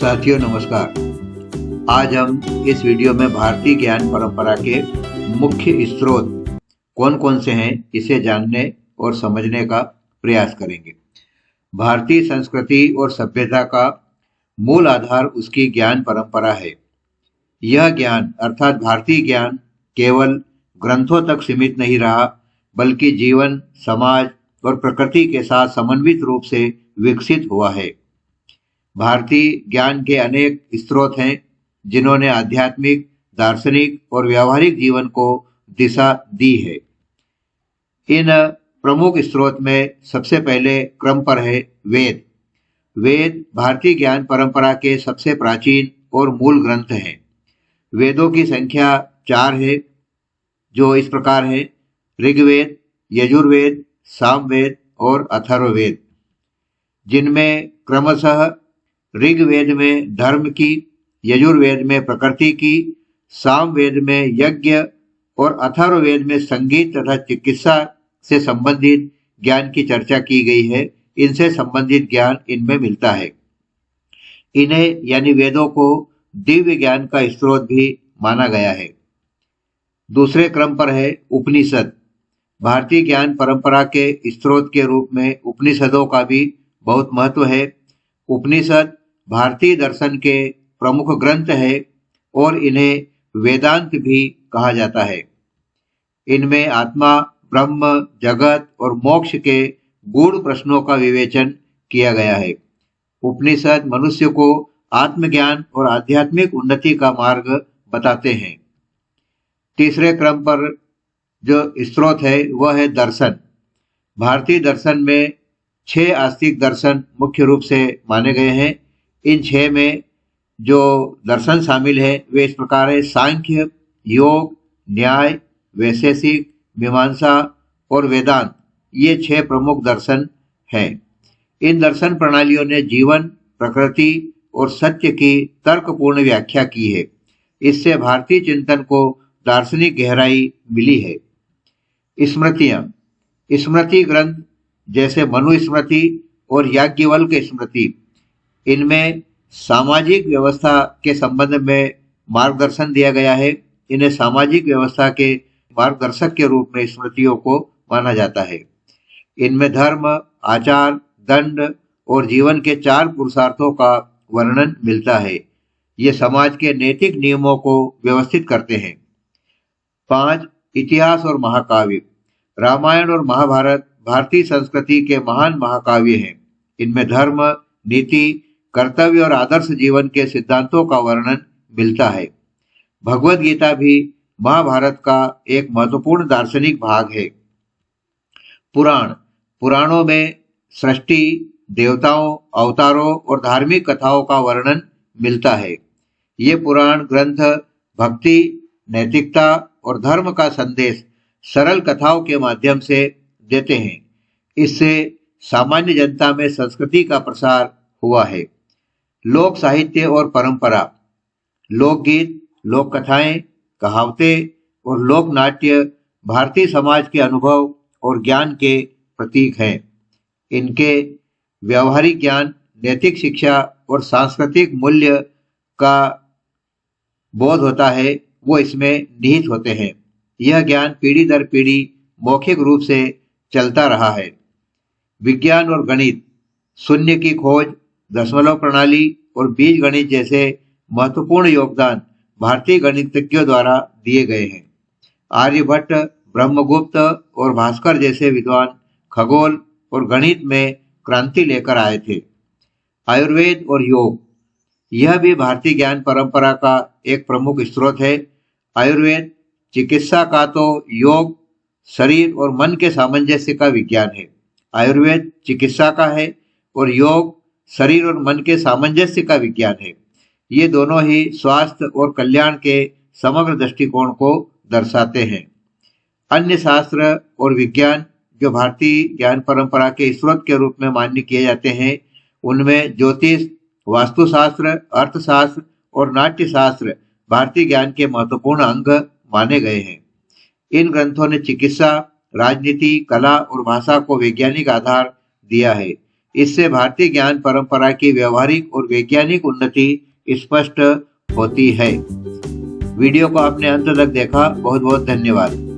साथियों नमस्कार। आज हम इस वीडियो में भारतीय ज्ञान परंपरा के मुख्य स्रोत कौन कौन से हैं इसे जानने और समझने का प्रयास करेंगे। भारतीय संस्कृति और सभ्यता का मूल आधार उसकी ज्ञान परंपरा है। यह ज्ञान अर्थात भारतीय ज्ञान केवल ग्रंथों तक सीमित नहीं रहा, बल्कि जीवन, समाज और प्रकृति के साथ समन्वित रूप से विकसित हुआ है। भारतीय ज्ञान के अनेक स्रोत हैं जिन्होंने आध्यात्मिक, दार्शनिक और व्यावहारिक जीवन को दिशा दी है। इन प्रमुख स्रोत में सबसे पहले क्रम पर है वेद। वेद भारतीय ज्ञान परंपरा के सबसे प्राचीन और मूल ग्रंथ हैं। वेदों की संख्या 4 है, जो इस प्रकार है: ऋग्वेद, यजुर्वेद, सामवेद और अथर्ववेद, जिनमें क्रमशः ऋग्वेद में धर्म की, यजुर्वेद में प्रकृति की, सामवेद में यज्ञ और अथर्ववेद में संगीत तथा चिकित्सा से संबंधित ज्ञान की चर्चा की गई है। इनसे संबंधित ज्ञान इनमें मिलता है। इन्हें यानी वेदों को दिव्य ज्ञान का स्रोत भी माना गया है। दूसरे क्रम पर है उपनिषद। भारतीय ज्ञान परंपरा के स्रोत के रूप में उपनिषदों का भी बहुत महत्व है। उपनिषद भारतीय दर्शन के प्रमुख ग्रंथ है और इन्हें वेदांत भी कहा जाता है। इनमें आत्मा, ब्रह्म, जगत और मोक्ष के गूढ़ प्रश्नों का विवेचन किया गया है। उपनिषद मनुष्य को आत्मज्ञान और आध्यात्मिक उन्नति का मार्ग बताते हैं। तीसरे क्रम पर जो स्रोत है वह है दर्शन। भारतीय दर्शन में 6 आस्तिक दर्शन मुख्य रूप से माने गए हैं। इन 6 में जो दर्शन शामिल है वे इस प्रकार है: सांख्य, योग, न्याय, वैशेषिक, मीमांसा और वेदांत। ये 6 प्रमुख दर्शन हैं। इन दर्शन प्रणालियों ने जीवन, प्रकृति और सत्य की तर्कपूर्ण व्याख्या की है। इससे भारतीय चिंतन को दार्शनिक गहराई मिली है। स्मृतियां, स्मृति ग्रंथ जैसे मनुस्मृति और याज्ञवल्क्य स्मृति, इनमें सामाजिक व्यवस्था के संबंध में मार्गदर्शन दिया गया है। इन्हें सामाजिक व्यवस्था के मार्गदर्शक के रूप में स्मृतियों को माना जाता है। इनमें धर्म, आचार, दंड और जीवन के 4 पुरुषार्थों का वर्णन मिलता है। ये समाज के नैतिक नियमों को व्यवस्थित करते हैं। 5. इतिहास और महाकाव्य। रामायण और महाभारत भारतीय संस्कृति के महान महाकाव्य हैं। इनमें धर्म, नीति, कर्तव्य और आदर्श जीवन के सिद्धांतों का वर्णन मिलता है। भगवद गीता भी महाभारत का एक महत्वपूर्ण दार्शनिक भाग है। पुराण, पुराणों में सृष्टि, देवताओं, अवतारों और धार्मिक कथाओं का वर्णन मिलता है। ये पुराण ग्रंथ भक्ति, नैतिकता और धर्म का संदेश सरल कथाओं के माध्यम से देते हैं। इससे सामान्य जनता में संस्कृति का प्रसार हुआ है। लोक साहित्य और परंपरा, लोकगीत, लोक कथाएं, कहावतें और लोक नाट्य भारतीय समाज के अनुभव और ज्ञान के प्रतीक हैं। इनके व्यावहारिक ज्ञान, नैतिक शिक्षा और सांस्कृतिक मूल्य का बोध होता है, वो इसमें निहित होते हैं। यह ज्ञान पीढ़ी दर पीढ़ी मौखिक रूप से चलता रहा है। विज्ञान और गणित, शून्य की खोज, दशमलव प्रणाली और बीज गणित जैसे महत्वपूर्ण योगदान भारतीय गणितज्ञों द्वारा दिए गए हैं। आर्यभट्ट, ब्रह्मगुप्त और भास्कर जैसे विद्वान खगोल और गणित में क्रांति लेकर आए थे। आयुर्वेद और योग, यह भी भारतीय ज्ञान परंपरा का एक प्रमुख स्रोत है। आयुर्वेद चिकित्सा का तो योग, शरीर और मन के सामंजस्य का विज्ञान है। आयुर्वेद चिकित्सा का है और योग शरीर और मन के सामंजस्य का विज्ञान है। ये दोनों ही स्वास्थ्य और कल्याण के समग्र दृष्टिकोण को दर्शाते हैं। अन्य शास्त्र और विज्ञान जो भारतीय ज्ञान परंपरा के स्रोत के रूप में मान्य किए जाते हैं, उनमें ज्योतिष, वास्तुशास्त्र, अर्थशास्त्र और नाट्यशास्त्र भारतीय ज्ञान के महत्वपूर्ण अंग माने गए हैं। इन ग्रंथों ने चिकित्सा, राजनीति, कला और भाषा को वैज्ञानिक आधार दिया है। इससे भारतीय ज्ञान परंपरा की व्यवहारिक और वैज्ञानिक उन्नति स्पष्ट होती है। वीडियो को आपने अंत तक देखा, बहुत बहुत धन्यवाद।